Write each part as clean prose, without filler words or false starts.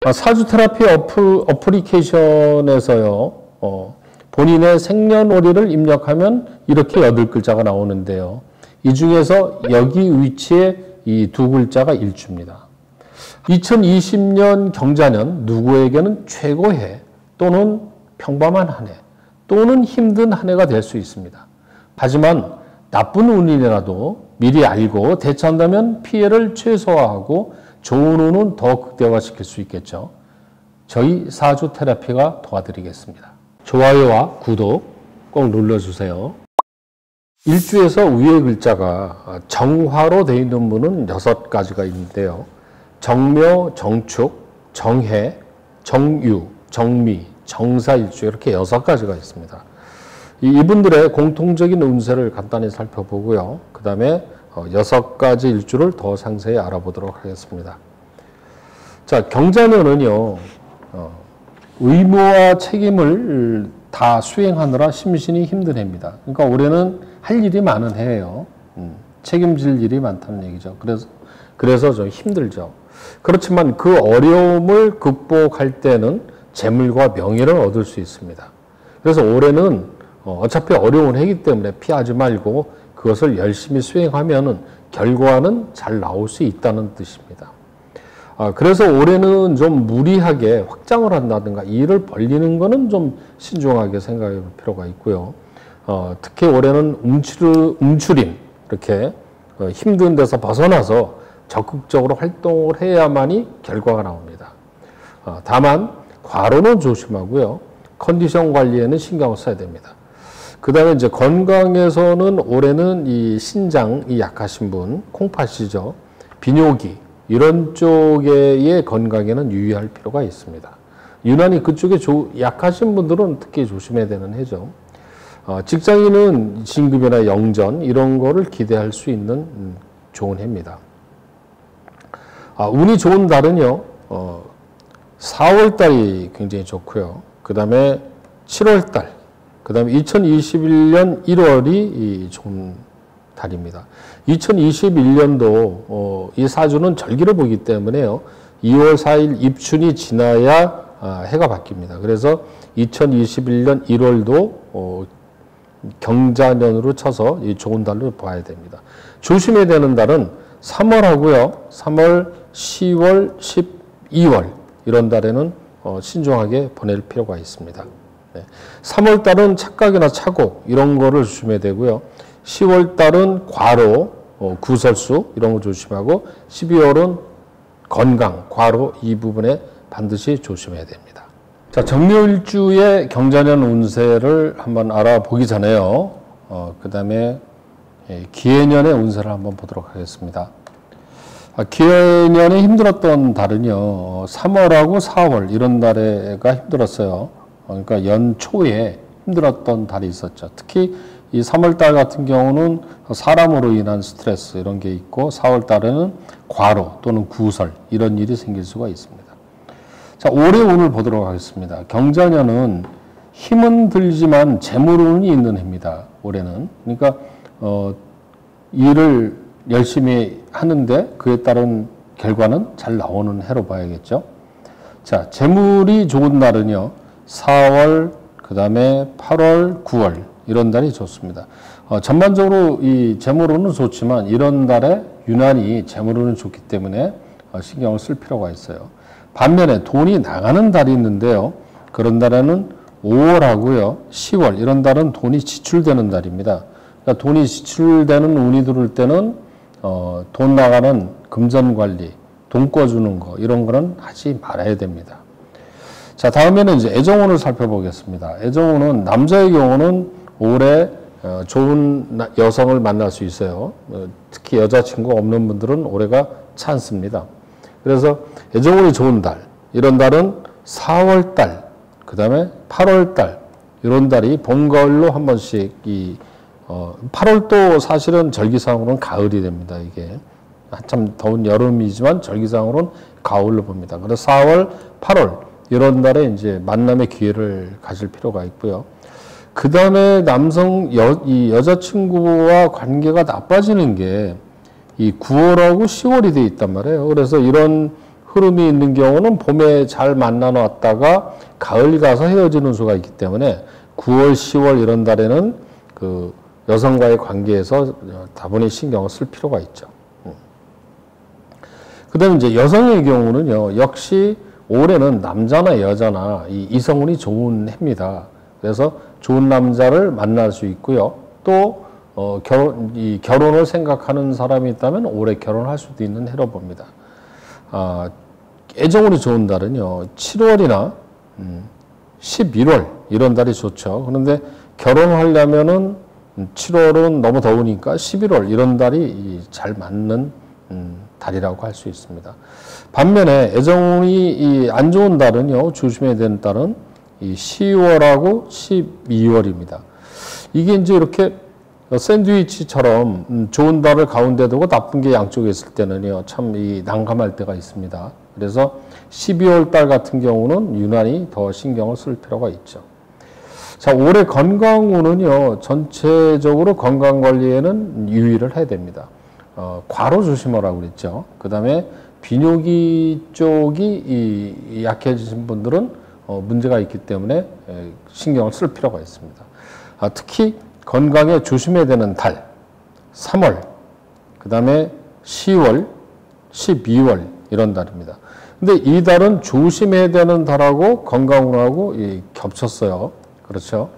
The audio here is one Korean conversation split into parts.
사주 테라피 어플리케이션에서요, 본인의 생년월일을 입력하면 이렇게 8글자가 나오는데요. 이 중에서 여기 위치에 이 2글자가 일주입니다. 2020년 경자년 누구에게는 최고해 또는 평범한 한 해 또는 힘든 한 해가 될 수 있습니다. 하지만 나쁜 운이라도 미리 알고 대처한다면 피해를 최소화하고 좋은 운은 더 극대화시킬 수 있겠죠. 저희 사주 테라피가 도와드리겠습니다. 좋아요와 구독 꼭 눌러주세요. 일주에서 위의 글자가 정화로 되어 있는 분은 6가지가 있는데요. 정묘, 정축, 정해, 정유, 정미, 정사일주 이렇게 6가지가 있습니다. 이분들의 공통적인 운세를 간단히 살펴보고요. 그 다음에 6가지 일주를 더 상세히 알아보도록 하겠습니다. 자, 경자년은요, 의무와 책임을 다 수행하느라 심신이 힘든 해입니다. 그러니까 올해는 할 일이 많은 해예요. 책임질 일이 많다는 얘기죠. 그래서 좀 힘들죠. 그렇지만 그 어려움을 극복할 때는 재물과 명예를 얻을 수 있습니다. 그래서 올해는 어차피 어려운 해이기 때문에 피하지 말고 그것을 열심히 수행하면 결과는 잘 나올 수 있다는 뜻입니다. 그래서 올해는 좀 무리하게 확장을 한다든가 일을 벌리는 것은 좀 신중하게 생각해 볼 필요가 있고요. 특히 올해는 움츠림, 이렇게 힘든 데서 벗어나서 적극적으로 활동을 해야만이 결과가 나옵니다. 다만 과로는 조심하고요. 컨디션 관리에는 신경을 써야 됩니다. 그 다음에 이제 건강에서는 올해는 이 신장이 약하신 분, 콩팥이죠. 비뇨기, 이런 쪽의 건강에는 유의할 필요가 있습니다. 유난히 그쪽에 약하신 분들은 특히 조심해야 되는 해죠. 직장인은 진급이나 영전 이런 거를 기대할 수 있는 좋은 해입니다. 운이 좋은 달은요, 4월달이 굉장히 좋고요. 그 다음에 7월달, 그 다음에 2021년 1월이 좋은 달입니다. 2021년도 이 사주는 절기를 보기 때문에요. 2월 4일 입춘이 지나야 해가 바뀝니다. 그래서 2021년 1월도 경자년으로 쳐서 이 좋은 달로 봐야 됩니다. 조심해야 되는 달은 3월하고요. 3월, 10월, 12월 이런 달에는 신중하게 보낼 필요가 있습니다. 3월 달은 착각이나 착오 이런 거를 조심해야 되고요. 10월 달은 과로, 구설수 이런 거 조심하고 12월은 건강, 과로 이 부분에 반드시 조심해야 됩니다. 자, 정묘일주의 경자년 운세를 한번 알아보기 전에요. 그 다음에 기해년의 운세를 한번 보도록 하겠습니다. 기해년에 힘들었던 달은요, 3월하고 4월 이런 달에가 힘들었어요. 그러니까 연초에 힘들었던 달이 있었죠. 특히 이 3월달 같은 경우는 사람으로 인한 스트레스 이런 게 있고 4월달에는 과로 또는 구설 이런 일이 생길 수가 있습니다. 자, 올해 운을 보도록 하겠습니다. 경자년은 힘은 들지만 재물운이 있는 해입니다. 올해는. 그러니까 일을 열심히 하는데 그에 따른 결과는 잘 나오는 해로 봐야겠죠. 자, 재물이 좋은 날은요. 4월, 그 다음에 8월, 9월 이런 달이 좋습니다. 전반적으로 이 재물운은 좋지만 이런 달에 유난히 재물운은 좋기 때문에 신경을 쓸 필요가 있어요. 반면에 돈이 나가는 달이 있는데요. 그런 달에는 5월하고요. 10월 이런 달은 돈이 지출되는 달입니다. 그러니까 돈이 지출되는 운이 들어올 때는 돈 나가는 금전 관리, 돈 꿔주는 거 이런 거는 하지 말아야 됩니다. 자, 다음에는 이제 애정운을 살펴보겠습니다. 애정운은 남자의 경우는 올해 좋은 여성을 만날 수 있어요. 특히 여자친구 없는 분들은 올해가 찬스입니다. 그래서 애정운이 좋은 달, 이런 달은 4월달, 그 다음에 8월달 이런 달이 봄, 가을로 한 번씩 8월도 사실은 절기상으로는 가을이 됩니다. 이게 한참 더운 여름이지만 절기상으로는 가을로 봅니다. 그래서 4월, 8월 이런 달에 이제 만남의 기회를 가질 필요가 있고요. 그 다음에 이 여자친구와 관계가 나빠지는 게 이 9월하고 10월이 돼 있단 말이에요. 그래서 이런 흐름이 있는 경우는 봄에 잘 만나놨다가 가을 가서 헤어지는 수가 있기 때문에 9월, 10월 이런 달에는 그 여성과의 관계에서 다분히 신경을 쓸 필요가 있죠. 그 다음에 이제 여성의 경우는요, 역시 올해는 남자나 여자나 이 이성운이 좋은 해입니다. 그래서 좋은 남자를 만날 수 있고요. 또 결혼을 생각하는 사람이 있다면 올해 결혼할 수도 있는 해로 봅니다. 애정운이 좋은 달은요, 7월이나 11월 이런 달이 좋죠. 그런데 결혼하려면은 7월은 너무 더우니까 11월 이런 달이 잘 맞는 달이라고 할 수 있습니다. 반면에 애정운이 안 좋은 달은요, 조심해야 되는 달은 이 10월하고 12월입니다. 이게 이제 이렇게 샌드위치처럼 좋은 달을 가운데 두고 나쁜 게 양쪽에 있을 때는요, 참 난감할 때가 있습니다. 그래서 12월 달 같은 경우는 유난히 더 신경을 쓸 필요가 있죠. 자, 올해 건강운은요, 전체적으로 건강 관리에는 유의를 해야 됩니다. 과로 조심하라고 그랬죠. 그 다음에 비뇨기 쪽이 약해지신 분들은 문제가 있기 때문에 신경을 쓸 필요가 있습니다. 특히 건강에 조심해야 되는 달, 3월, 그 다음에 10월, 12월 이런 달입니다. 근데 이 달은 조심해야 되는 달하고 건강운하고 겹쳤어요. 그렇죠?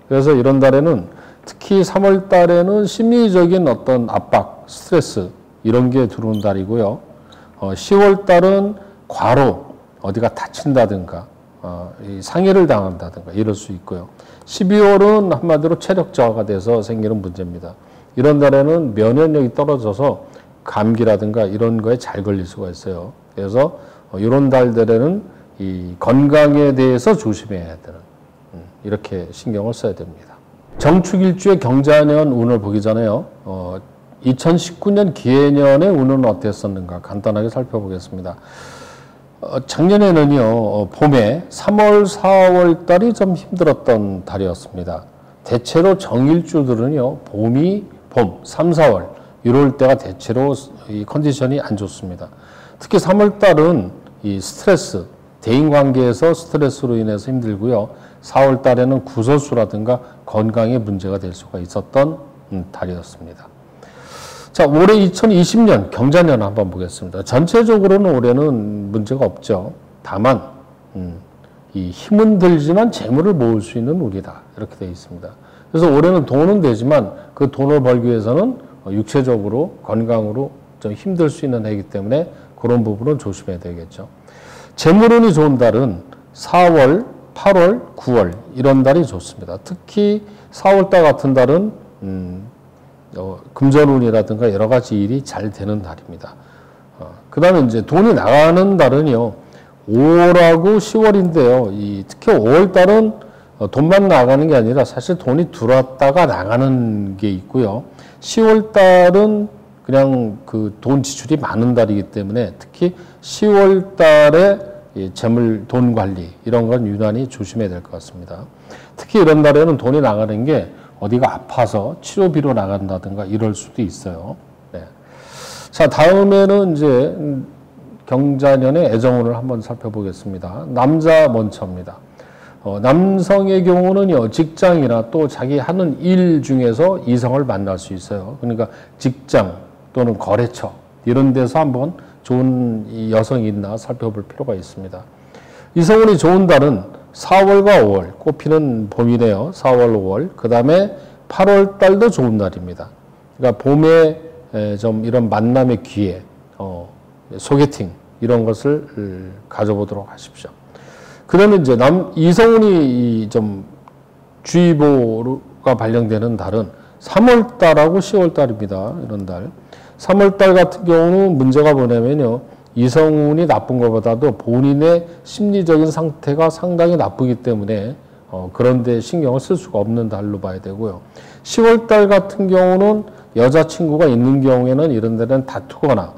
그래서 이런 달에는 특히 3월 달에는 심리적인 어떤 압박, 스트레스 이런 게 들어온 달이고요. 10월 달은 과로 어디가 다친다든가 상해를 당한다든가 이럴 수 있고요. 12월은 한마디로 체력 저하가 돼서 생기는 문제입니다. 이런 달에는 면역력이 떨어져서 감기라든가 이런 거에 잘 걸릴 수가 있어요. 그래서 이런 달들에는 이 건강에 대해서 조심해야 되는 이렇게 신경을 써야 됩니다. 정축일주의 경자년 운을 보기 전에요. 2019년 기해년의 운은 어땠었는가 간단하게 살펴보겠습니다. 작년에는요, 봄에 3월, 4월 달이 좀 힘들었던 달이었습니다. 대체로 정일주들은요, 봄, 3, 4월, 이럴 때가 대체로 이 컨디션이 안 좋습니다. 특히 3월 달은 이 스트레스, 대인관계에서 스트레스로 인해서 힘들고요. 4월 달에는 구설수라든가 건강에 문제가 될 수가 있었던 달이었습니다. 자, 올해 2020년 경자년 한번 보겠습니다. 전체적으로는 올해는 문제가 없죠. 다만 이 힘은 들지만 재물을 모을 수 있는 운이다. 이렇게 되어 있습니다. 그래서 올해는 돈은 되지만 그 돈을 벌기 위해서는 육체적으로 건강으로 좀 힘들 수 있는 해이기 때문에 그런 부분은 조심해야 되겠죠. 재물운이 좋은 달은 4월, 8월, 9월 이런 달이 좋습니다. 특히 4월 달 같은 달은 금전운이라든가 여러 가지 일이 잘 되는 달입니다. 그 다음에 이제 돈이 나가는 달은요, 5월하고 10월인데요. 특히 5월 달은 돈만 나가는 게 아니라 사실 돈이 들어왔다가 나가는 게 있고요. 10월 달은 그냥 그 돈 지출이 많은 달이기 때문에 특히 10월 달에 재물, 돈 관리 이런 건 유난히 조심해야 될 것 같습니다. 특히 이런 달에는 돈이 나가는 게 어디가 아파서 치료비로 나간다든가 이럴 수도 있어요. 네. 자, 다음에는 이제 경자년의 애정운을 한번 살펴보겠습니다. 남자 먼저입니다. 남성의 경우는요, 직장이나 또 자기 하는 일 중에서 이성을 만날 수 있어요. 그러니까 직장 또는 거래처 이런 데서 한번 좋은 여성이 있나 살펴볼 필요가 있습니다. 이성운이 좋은 달은 4월과 5월, 꽃피는 봄이네요. 4월, 5월. 그 다음에 8월 달도 좋은 날입니다. 그러니까 봄에 좀 이런 만남의 기회, 소개팅, 이런 것을 가져보도록 하십시오. 그 다음에 이제 이성운이 좀 주의보가 발령되는 달은 3월 달하고 10월 달입니다. 이런 달. 3월 달 같은 경우는 문제가 뭐냐면요. 이성운이 나쁜 것보다도 본인의 심리적인 상태가 상당히 나쁘기 때문에 그런데 신경을 쓸 수가 없는 달로 봐야 되고요. 10월 달 같은 경우는 여자친구가 있는 경우에는 이런 데는 다투거나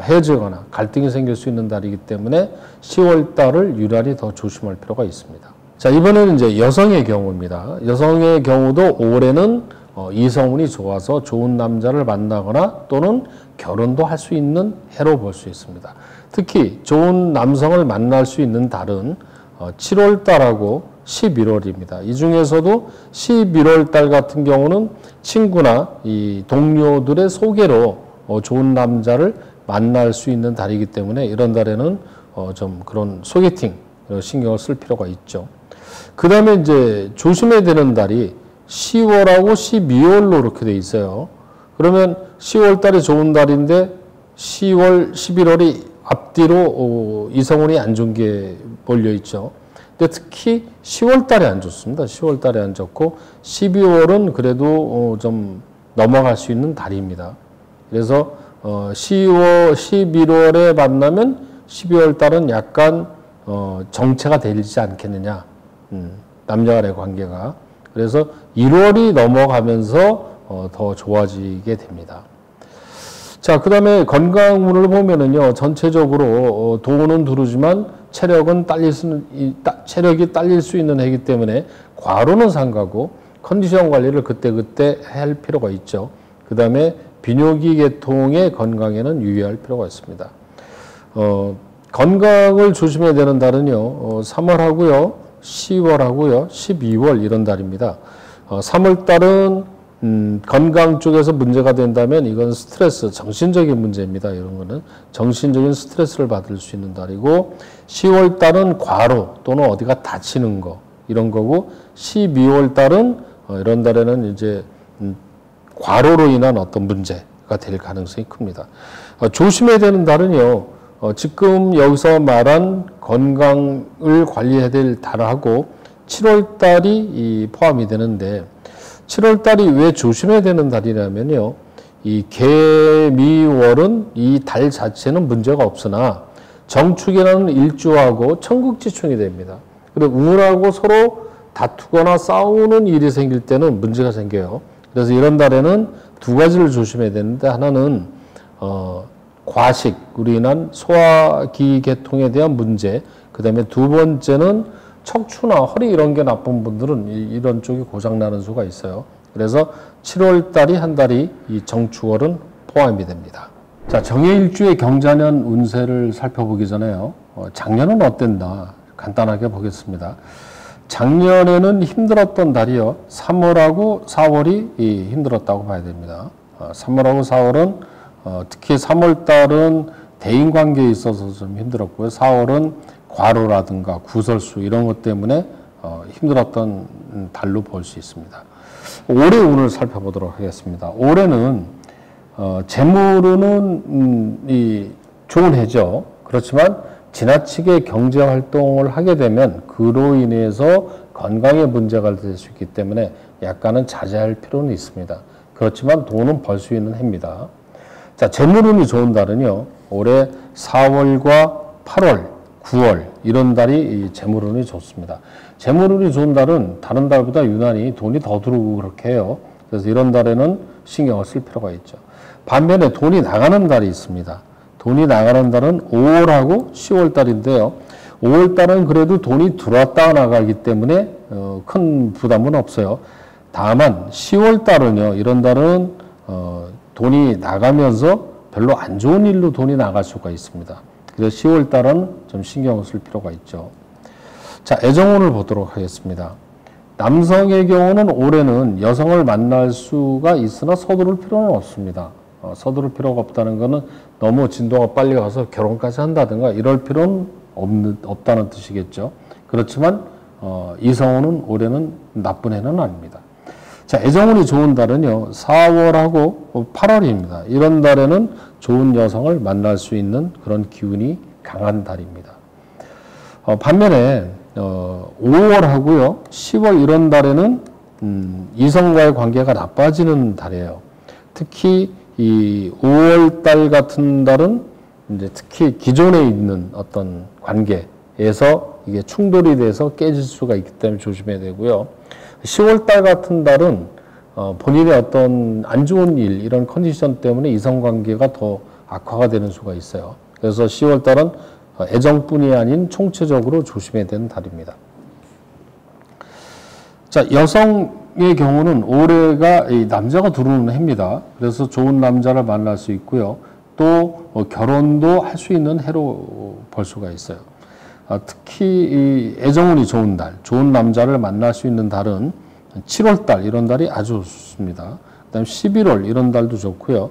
헤어지거나 갈등이 생길 수 있는 달이기 때문에 10월 달을 유난히 더 조심할 필요가 있습니다. 자, 이번에는 이제 여성의 경우입니다. 여성의 경우도 올해는 이성운이 좋아서 좋은 남자를 만나거나 또는 결혼도 할 수 있는 해로 볼 수 있습니다. 특히 좋은 남성을 만날 수 있는 달은 7월 달하고 11월입니다. 이 중에서도 11월 달 같은 경우는 친구나 이 동료들의 소개로 좋은 남자를 만날 수 있는 달이기 때문에 이런 달에는 좀 그런 소개팅 신경을 쓸 필요가 있죠. 그 다음에 이제 조심해야 되는 달이 10월하고 12월로 이렇게 돼 있어요. 그러면 10월 달이 좋은 달인데 10월, 11월이 앞뒤로 이성운이 안 좋은 게 몰려 있죠. 근데 특히 10월 달에 안 좋습니다. 10월 달에 안 좋고 12월은 그래도 좀 넘어갈 수 있는 달입니다. 그래서 10월, 11월에 만나면 12월 달은 약간 정체가 되지 않겠느냐. 남녀 간의 관계가. 그래서 1월이 넘어가면서 더 좋아지게 됩니다. 자, 그 다음에 건강운을 보면은요, 전체적으로 돈은 두르지만 체력이 딸릴 수 있는 해이기 때문에 과로는 삼가고 컨디션 관리를 그때그때 할 필요가 있죠. 그 다음에 비뇨기 계통의 건강에는 유의할 필요가 있습니다. 건강을 조심해야 되는 달은요, 3월하고요, 10월하고요, 12월 이런 달입니다. 3월 달은 건강 쪽에서 문제가 된다면 이건 스트레스, 정신적인 문제입니다. 이런 거는 정신적인 스트레스를 받을 수 있는 달이고 10월 달은 과로 또는 어디가 다치는 거 이런 거고 12월 달은 이런 달에는 이제 과로로 인한 어떤 문제가 될 가능성이 큽니다. 조심해야 되는 달은요. 지금 여기서 말한 건강을 관리해야 될 달하고 7월 달이 포함이 되는데 7월 달이 왜 조심해야 되는 달이냐면요. 이 개미월은 이 달 자체는 문제가 없으나 정축이라는 일주하고 천국지충이 됩니다. 그리고 운하고 서로 다투거나 싸우는 일이 생길 때는 문제가 생겨요. 그래서 이런 달에는 두 가지를 조심해야 되는데 하나는 과식으로 인한 소화기 계통에 대한 문제, 그 다음에 두 번째는 척추나 허리 이런 게 나쁜 분들은 이런 쪽이 고장나는 수가 있어요. 그래서 7월 달이 한 달이 이 정축월은 포함이 됩니다. 자, 정해일주의 경자년 운세를 살펴보기 전에요. 작년은 어땠나 간단하게 보겠습니다. 작년에는 힘들었던 달이요. 3월하고 4월이 힘들었다고 봐야 됩니다. 3월하고 4월은 특히 3월 달은 대인관계에 있어서 좀 힘들었고요. 4월은 과로라든가 구설수 이런 것 때문에 힘들었던 달로 볼 수 있습니다. 올해 운을 살펴보도록 하겠습니다. 올해는 재물운은 좋은 해죠. 그렇지만 지나치게 경제 활동을 하게 되면 그로 인해서 건강에 문제가 될 수 있기 때문에 약간은 자제할 필요는 있습니다. 그렇지만 돈은 벌 수 있는 해입니다. 자, 재물운이 좋은 달은요. 올해 4월과 8월, 9월 이런 달이 재물운이 좋습니다. 재물운이 좋은 달은 다른 달보다 유난히 돈이 더 들어오고 그렇게 해요. 그래서 이런 달에는 신경을 쓸 필요가 있죠. 반면에 돈이 나가는 달이 있습니다. 돈이 나가는 달은 5월하고 10월 달인데요. 5월 달은 그래도 돈이 들어왔다 나가기 때문에 큰 부담은 없어요. 다만 10월 달은요. 이런 달은 돈이 나가면서 별로 안 좋은 일로 돈이 나갈 수가 있습니다. 그래서 10월 달은 좀 신경을 쓸 필요가 있죠. 자, 애정운을 보도록 하겠습니다. 남성의 경우는 올해는 여성을 만날 수가 있으나 서두를 필요는 없습니다. 서두를 필요가 없다는 것은 너무 진도가 빨리 가서 결혼까지 한다든가 이럴 필요는 없다는 뜻이겠죠. 그렇지만 이성운은 올해는 나쁜 해는 아닙니다. 자, 애정운이 좋은 달은요. 4월하고 8월입니다. 이런 달에는 좋은 여성을 만날 수 있는 그런 기운이 강한 달입니다. 반면에 5월하고요. 10월 이런 달에는 이성과의 관계가 나빠지는 달이에요. 특히 이 5월 달 같은 달은 이제 특히 기존에 있는 어떤 관계에서 이게 충돌이 돼서 깨질 수가 있기 때문에 조심해야 되고요. 10월 달 같은 달은 본인의 어떤 안 좋은 일, 이런 컨디션 때문에 이성관계가 더 악화가 되는 수가 있어요. 그래서 10월 달은 애정뿐이 아닌 총체적으로 조심해야 되는 달입니다. 자, 여성의 경우는 올해가 남자가 들어오는 해입니다. 그래서 좋은 남자를 만날 수 있고요. 또 결혼도 할 수 있는 해로 볼 수가 있어요. 특히 이 애정운이 좋은 달, 좋은 남자를 만날 수 있는 달은 7월달 이런 달이 아주 좋습니다. 그다음 11월 이런 달도 좋고요.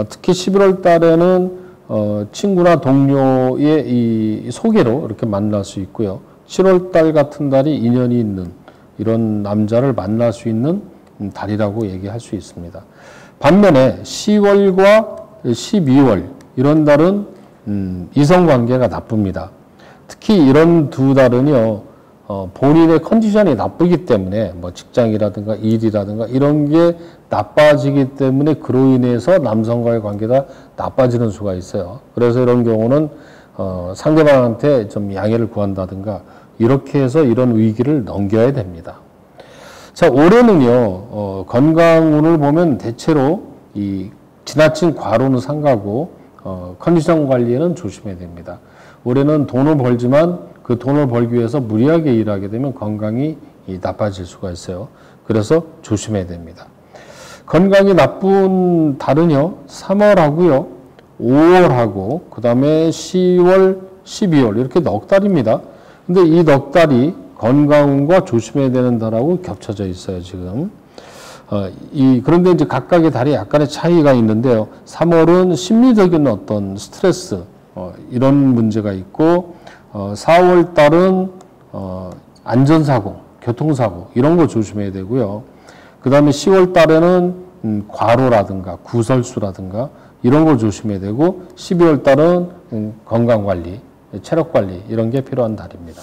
특히 11월 달에는 친구나 동료의 이 소개로 이렇게 만날 수 있고요. 7월 달 같은 달이 인연이 있는 이런 남자를 만날 수 있는 달이라고 얘기할 수 있습니다. 반면에 10월과 12월 이런 달은 이성관계가 나쁩니다. 특히 이런 두 달은요, 본인의 컨디션이 나쁘기 때문에 뭐 직장이라든가 일이라든가 이런 게 나빠지기 때문에 그로 인해서 남성과의 관계가 나빠지는 수가 있어요. 그래서 이런 경우는 상대방한테 좀 양해를 구한다든가 이렇게 해서 이런 위기를 넘겨야 됩니다. 자, 올해는요, 건강운을 보면 대체로 이 지나친 과로는 삼가고 컨디션 관리에는 조심해야 됩니다. 올해는 돈을 벌지만 그 돈을 벌기 위해서 무리하게 일하게 되면 건강이 나빠질 수가 있어요. 그래서 조심해야 됩니다. 건강이 나쁜 달은요, 3월하고요, 5월하고, 그 다음에 10월, 12월, 이렇게 넉 달입니다. 근데 이 넉 달이 건강운과 조심해야 되는 달하고 겹쳐져 있어요, 지금. 그런데 이제 각각의 달이 약간의 차이가 있는데요. 3월은 심리적인 어떤 스트레스, 이런 문제가 있고, 4월 달은, 안전사고, 교통사고, 이런 거 조심해야 되고요. 그 다음에 10월 달에는 과로라든가 구설수라든가 이런 걸 조심해야 되고 12월 달은 건강관리, 체력관리 이런 게 필요한 달입니다.